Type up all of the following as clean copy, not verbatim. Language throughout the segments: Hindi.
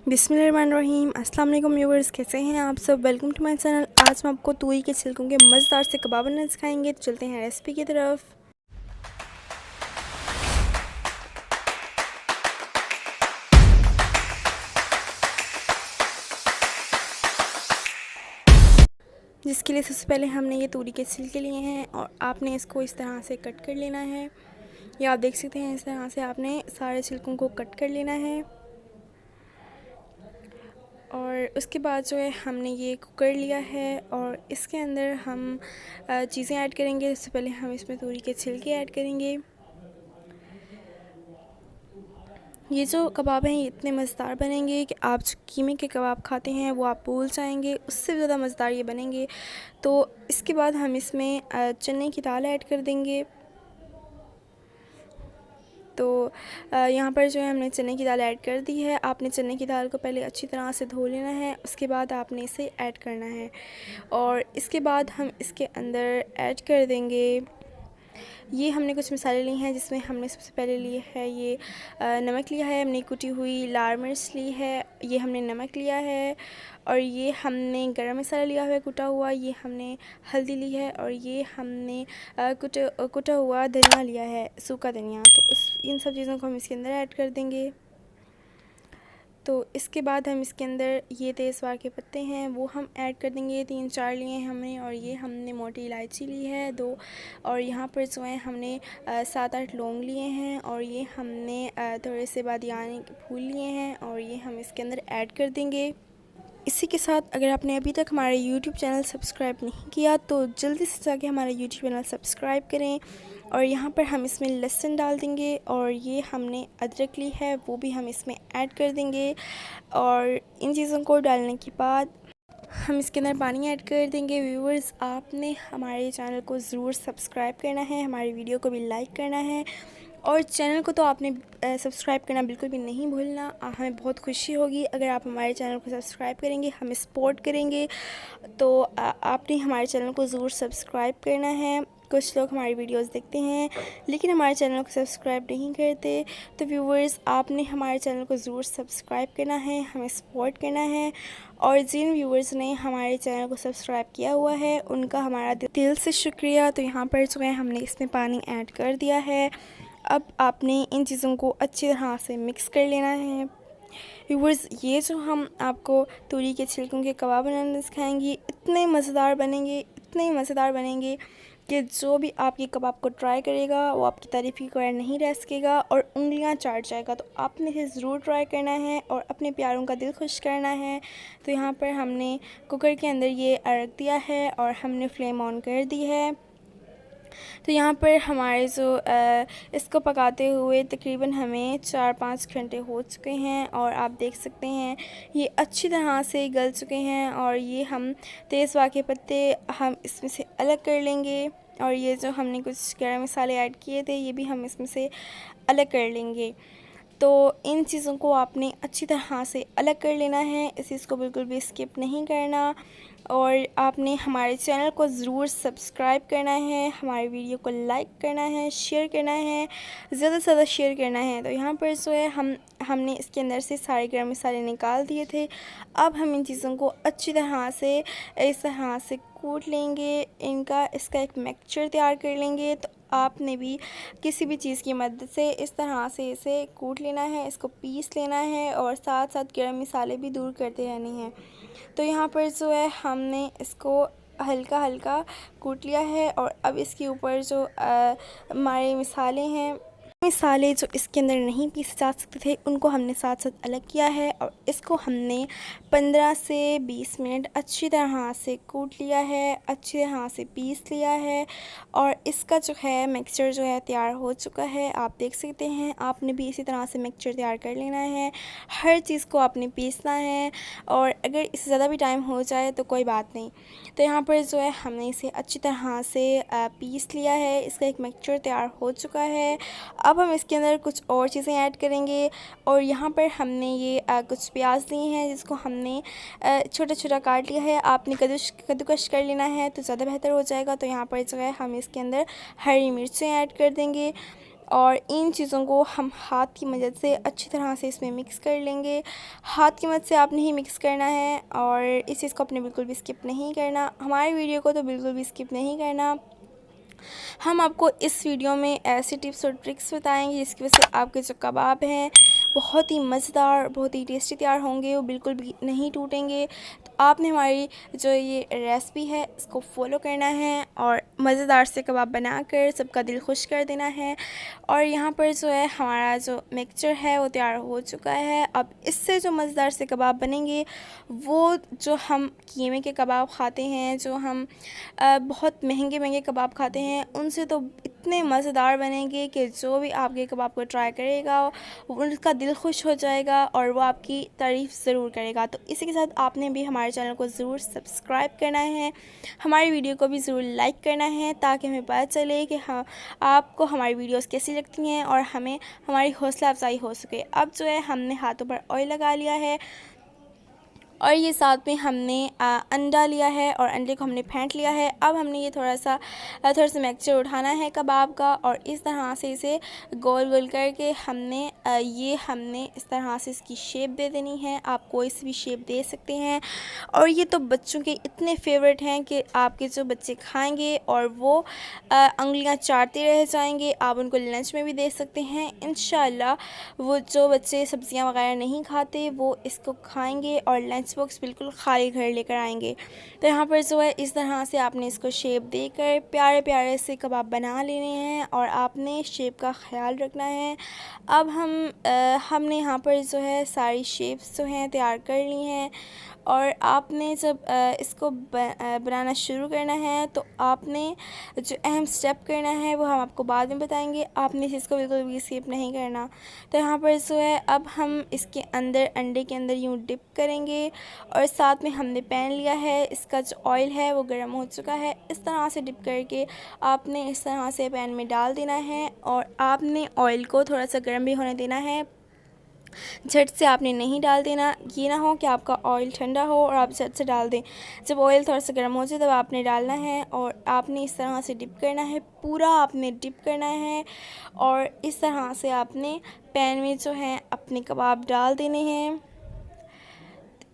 बिस्मिल्लाहिर्रहमानिर्रहीम। अस्सलाम वालेकुम व्यूअर्स, कैसे हैं आप सब। Welcome to my channel. आज हम आपको तूरी के छिलकों के मज़ेदार से कबाब बनाना सिखाएंगे। तो चलते हैं रेसिपी की तरफ। जिसके लिए सबसे पहले हमने ये तूरी के छिलके लिए हैं और आपने इसको इस तरह से कट कर लेना है। ये आप देख सकते हैं, इस तरह से आपने सारे छिलकों को कट कर लेना है। और उसके बाद जो है हमने ये कुकर लिया है और इसके अंदर हम चीज़ें ऐड करेंगे। सबसे पहले हम इसमें तूरी के छिलके ऐड करेंगे। ये जो कबाब हैं ये इतने मज़ेदार बनेंगे कि आप जो कीमे के कबाब खाते हैं वो आप भूल जाएंगे, उससे ज़्यादा मज़ेदार ये बनेंगे। तो इसके बाद हम इसमें चने की दाल ऐड कर देंगे। तो यहाँ पर जो है हमने चने की दाल ऐड कर दी है। आपने चने की दाल को पहले अच्छी तरह से धो लेना है, उसके बाद आपने इसे ऐड करना है। और इसके बाद हम इसके अंदर ऐड कर देंगे, ये हमने कुछ मसाले लिए हैं, जिसमें हमने सबसे पहले लिए है ये नमक लिया है, हमने कुटी हुई लाल मिर्च ली है, ये हमने नमक लिया है। और ये हमने गरम मसाला लिया हुआ है कुटा हुआ, ये हमने हल्दी ली है। और ये हमने कुटा हुआ धनिया लिया है, सूखा धनिया। तो इन सब चीज़ों को हम इसके अंदर ऐड कर देंगे। तो इसके बाद हम इसके अंदर ये तेज़पात के पत्ते हैं वो हम ऐड कर देंगे, 3-4 लिए हैं हमने। और ये हमने मोटी इलायची ली है 2। और यहाँ पर जो है हमने 7-8 लौंग लिए हैं। और ये हमने थोड़े से बादियानी के फूल लिए हैं और ये हम इसके अंदर ऐड कर देंगे। इसी के साथ अगर आपने अभी तक हमारे YouTube चैनल सब्सक्राइब नहीं किया तो जल्दी से जाके हमारा YouTube चैनल सब्सक्राइब करें। और यहाँ पर हम इसमें लहसुन डाल देंगे और ये हमने अदरक ली है वो भी हम इसमें ऐड कर देंगे। और इन चीज़ों को डालने के बाद हम इसके अंदर पानी ऐड कर देंगे। व्यूअर्स, आपने हमारे चैनल को ज़रूर सब्सक्राइब करना है, हमारी वीडियो को भी लाइक करना है और चैनल को तो आपने सब्सक्राइब करना बिल्कुल भी नहीं भूलना। हमें बहुत खुशी होगी अगर आप हमारे चैनल को सब्सक्राइब करेंगे, हमें सपोर्ट करेंगे। तो आपने हमारे चैनल को ज़रूर सब्सक्राइब करना है। कुछ लोग हमारी वीडियोस देखते हैं लेकिन हमारे चैनल को सब्सक्राइब नहीं करते। तो व्यूवर्स, आपने हमारे चैनल को ज़रूर सब्सक्राइब करना है, हमें सपोर्ट करना है। और जिन व्यूवर्स ने हमारे चैनल को सब्सक्राइब किया हुआ है उनका हमारा दिल से शुक्रिया। तो यहाँ पर जो है हमने इसमें पानी ऐड कर दिया है। अब आपने इन चीज़ों को अच्छी तरह से मिक्स कर लेना है। व्यूअर्स, ये जो हम आपको तूरी के छिलकों के कबाब बनाना सिखाएंगे इतने मज़ेदार बनेंगे, इतने मज़ेदार बनेंगे कि जो भी आपकी कबाब को ट्राई करेगा वो आपकी तारीफ़ की कोई नहीं रह सकेगा और उंगलियां चाट जाएगा। तो आपने इसे ज़रूर ट्राई करना है और अपने प्यारों का दिल खुश करना है। तो यहाँ पर हमने कुकर के अंदर ये रख दिया है और हमने फ्लेम ऑन कर दी है। तो यहाँ पर हमारे जो इसको पकाते हुए तकरीबन हमें 4-5 घंटे हो चुके हैं और आप देख सकते हैं ये अच्छी तरह से गल चुके हैं। और ये हम तेज़पात के पत्ते हम इसमें से अलग कर लेंगे और ये जो हमने कुछ गरम मसाले ऐड किए थे ये भी हम इसमें से अलग कर लेंगे। तो इन चीज़ों को आपने अच्छी तरह से अलग कर लेना है, इस चीज़ को बिल्कुल भी स्किप नहीं करना। और आपने हमारे चैनल को ज़रूर सब्सक्राइब करना है, हमारी वीडियो को लाइक करना है, शेयर करना है, ज़्यादा से ज़्यादा शेयर करना है। तो यहाँ पर जो है हमने इसके अंदर से सारे गरम मसाले निकाल दिए थे। अब हम इन चीज़ों को अच्छी तरह से इस तरह से कूट लेंगे, इसका एक मिक्सचर तैयार कर लेंगे। तो आपने भी किसी भी चीज़ की मदद से इस तरह से इसे कूट लेना है, इसको पीस लेना है और साथ साथ गरम मसाले भी दूर करते रहने हैं। तो यहाँ पर जो है हमने इसको हल्का हल्का कूट लिया है और अब इसके ऊपर जो हमारे मसाले जो इसके अंदर नहीं पीसे जा सकते थे उनको हमने साथ साथ अलग किया है। और इसको हमने 15 से 20 मिनट अच्छी तरह से कूट लिया है, अच्छी तरह से पीस लिया है और इसका जो है मिक्सचर जो है तैयार हो चुका है। आप देख सकते हैं, आपने भी इसी तरह से मिक्सचर तैयार कर लेना है, हर चीज़ को आपने पीसना है। और अगर इससे ज़्यादा भी टाइम हो जाए तो कोई बात नहीं। तो यहाँ पर जो है हमने इसे अच्छी तरह से पीस लिया है, इसका एक मिक्सचर तैयार हो चुका है। अब हम इसके अंदर कुछ और चीज़ें ऐड करेंगे और यहाँ पर हमने ये कुछ प्याज लिए हैं जिसको हमने छोटा छोटा काट लिया है। आपने कद्दूकश कर लेना है तो ज़्यादा बेहतर हो जाएगा। तो यहाँ पर जो है हम इसके अंदर हरी मिर्चें ऐड कर देंगे और इन चीज़ों को हम हाथ की मदद से अच्छी तरह से इसमें मिक्स कर लेंगे। हाथ की मदद से आपने ही मिक्स करना है और इस चीज़ को आपने बिल्कुल भी स्किप नहीं करना, हमारी वीडियो को तो बिल्कुल भी स्किप नहीं करना। हम आपको इस वीडियो में ऐसी टिप्स और ट्रिक्स बताएंगे जिसकी वजह से आपके जो कबाब हैं बहुत ही मज़ेदार, बहुत ही टेस्टी तैयार होंगे, वो बिल्कुल भी नहीं टूटेंगे। तो आपने हमारी जो ये रेसिपी है इसको फॉलो करना है और मज़ेदार से कबाब बनाकर सबका दिल खुश कर देना है। और यहाँ पर जो है हमारा जो मिक्सचर है वो तैयार हो चुका है। अब इससे जो मज़ेदार से कबाब बनेंगे वो जो हम कीमे के कबाब खाते हैं, जो हम बहुत महंगे महंगे कबाब खाते हैं, उनसे तो इतने मज़ेदार बनेंगे कि जो भी आपके कबाब को ट्राई करेगा उनका दिल खुश हो जाएगा और वो आपकी तारीफ़ ज़रूर करेगा। तो इसी के साथ आपने भी हमारे चैनल को ज़रूर सब्सक्राइब करना है, हमारी वीडियो को भी ज़रूर लाइक करना है ताकि हमें पता चले कि हाँ आपको हमारी वीडियोस कैसी लगती हैं और हमें हमारी हौसला अफजाई हो सके। अब जो है हमने हाथों पर ऑयल लगा लिया है और ये साथ में हमने अंडा लिया है और अंडे को हमने फेंट लिया है। अब हमने ये थोड़ा सा मिक्सचर उठाना है कबाब का और इस तरह से इसे गोल गोल करके हमने इस तरह से इसकी शेप दे देनी है। आप कोई सी भी शेप दे सकते हैं और ये तो बच्चों के इतने फेवरेट हैं कि आपके जो बच्चे खाएंगे और वो उंगलियां चाटते रह जाएंगे। आप उनको लंच में भी दे सकते हैं। इंशाल्लाह वो जो बच्चे सब्ज़ियां वगैरह नहीं खाते वो इसको खाएंगे और लंच बॉक्स बिल्कुल खाली घर लेकर आएंगे। तो यहाँ पर जो है इस तरह से आपने इसको शेप देकर प्यारे प्यारे से कबाब बना लेने हैं और आपने शेप का ख्याल रखना है। अब हमने यहाँ पर जो है सारी शेप्स जो हैं तैयार कर ली हैं और आपने जब इसको बनाना शुरू करना है तो आपने जो अहम स्टेप करना है वो हम आपको बाद में बताएंगे। आपने इसको बिल्कुल भी स्किप नहीं करना। तो यहाँ पर जो है अब हम इसके अंदर अंडे के अंदर यूँ डिप करेंगे और साथ में हमने पैन लिया है, इसका जो ऑयल है वो गर्म हो चुका है। इस तरह से डिप करके आपने इस तरह से पैन में डाल देना है और आपने ऑयल को थोड़ा सा गर्म भी होने देना है, झट से आपने नहीं डाल देना। ये ना हो कि आपका ऑयल ठंडा हो और आप झट से डाल दें। जब ऑयल थोड़ा सा गर्म हो जाए तब आपने डालना है और आपने इस तरह से डिप करना है, पूरा आपने डिप करना है और इस तरह से आपने पैन में जो है अपने कबाब डाल देने हैं।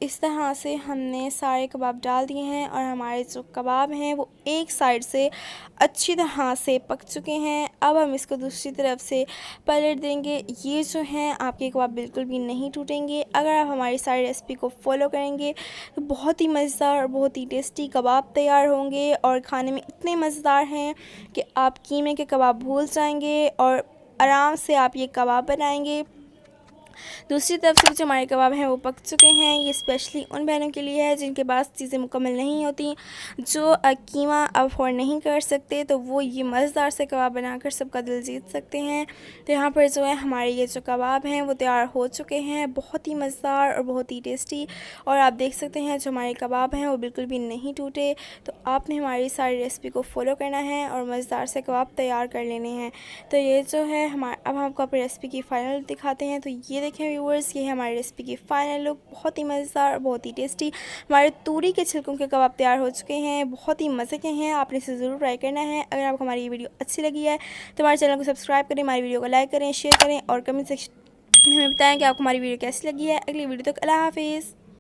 इस तरह से हमने सारे कबाब डाल दिए हैं और हमारे जो कबाब हैं वो एक साइड से अच्छी तरह से पक चुके हैं। अब हम इसको दूसरी तरफ से पलट देंगे। ये जो हैं आपके कबाब बिल्कुल भी नहीं टूटेंगे। अगर आप हमारी सारी रेसिपी को फॉलो करेंगे तो बहुत ही मज़ेदार और बहुत ही टेस्टी कबाब तैयार होंगे और खाने में इतने मज़ेदार हैं कि आप कीमे के कबाब भूल जाएंगे और आराम से आप ये कबाब बनाएंगे। दूसरी तरफ से जो हमारे कबाब हैं वो पक चुके हैं। ये स्पेशली उन बहनों के लिए है जिनके पास चीज़ें मुकम्मल नहीं होती, जो कीमा अफोर्ड नहीं कर सकते, तो वो ये मज़ेदार से कबाब बनाकर सबका दिल जीत सकते हैं। तो यहाँ पर जो है हमारे ये जो कबाब हैं वो तैयार हो चुके हैं, बहुत ही मज़ेदार और बहुत ही टेस्टी। और आप देख सकते हैं जो हमारे कबाब हैं वो बिल्कुल भी नहीं टूटे। तो आपने हमारी सारी रेसिपी को फॉलो करना है और मज़ेदार से कबाब तैयार कर लेने हैं। तो ये जो है अब हम आपको अपनी रेसिपी की फ़ाइनल दिखाते हैं। तो ये देखें व्यूअर्स, ये है हमारी रेसिपी की फ़ाइनल लुक। बहुत ही मज़ेदार और बहुत ही टेस्टी हमारे तूरी के छिलकों के कबाब तैयार हो चुके हैं, बहुत ही मज़े के हैं। आपने इसे ज़रूर ट्राई करना है। अगर आपको हमारी ये वीडियो अच्छी लगी है तो हमारे चैनल को सब्सक्राइब करें, हमारी वीडियो को लाइक करें, शेयर करें और कमेंट सेक्शन में बताएं कि आपको हमारी वीडियो कैसी लगी है। अगली वीडियो तक अल्लाह हाफिज़।